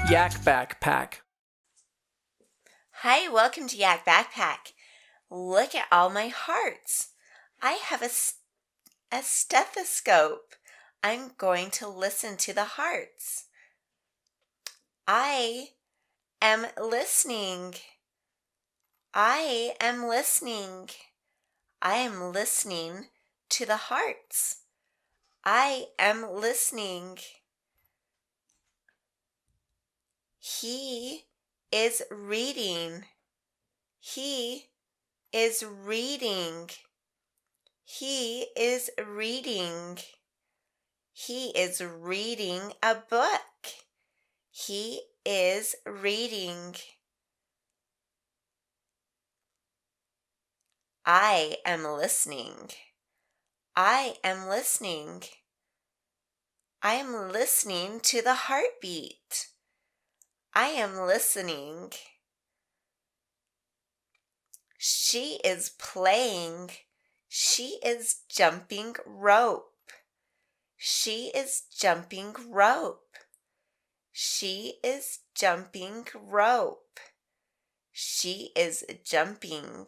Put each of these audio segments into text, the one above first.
Yak Back Pack. Hi, welcome to Yak Back Pack. Look at all my hearts. I have a stethoscope. I'm going to listen to the hearts. I am listening. I am listening. I am listening to the hearts. I am listening. He is reading. He is reading. He is reading. He is reading a book. He is reading. I am listening. I am listening. I am listening to the heartbeat. I am listening. She is playing. She is jumping rope. She is jumping rope. She is jumping rope. She is jumping.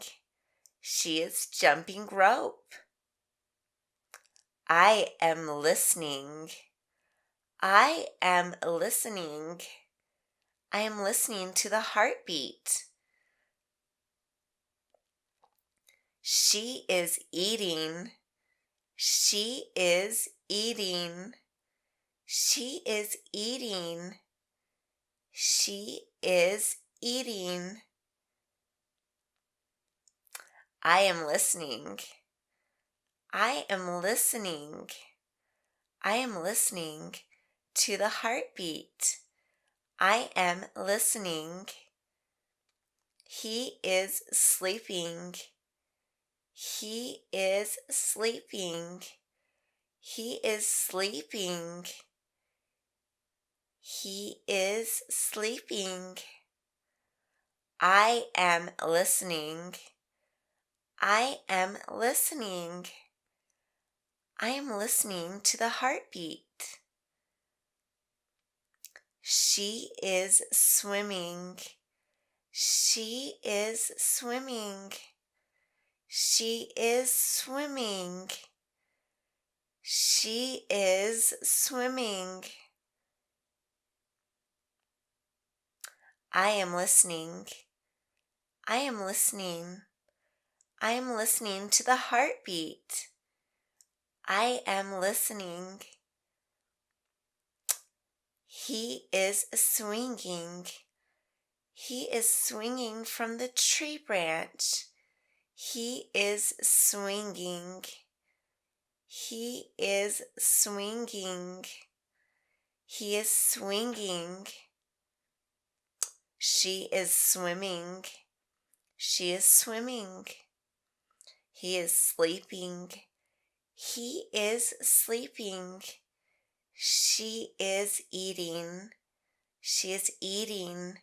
She is jumping rope. I am listening. I am listening. I am listening to the heartbeat. She is eating. She is eating. She is eating. She is eating. I am listening. I am listening. I am listening to the heartbeat. I am listening. He is sleeping. He is sleeping. He is sleeping. He is sleeping. I am listening. I am listening. I am listening to the heartbeat. She is swimming. She is swimming. She is swimming. She is swimming. I am listening. I am listening. I am listening to the heartbeat. I am listening. He is swinging. He is swinging from the tree branch. He is swinging. He is swinging. He is swinging. She is swimming. She is swimming. He is sleeping. He is sleeping. She is eating. She is eating.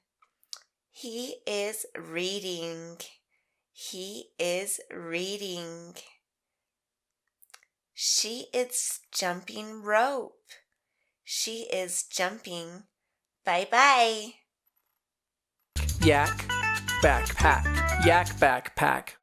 He is reading. He is reading. She is jumping rope. She is jumping. Bye-bye. Yak Back Pack. Yak Back Pack.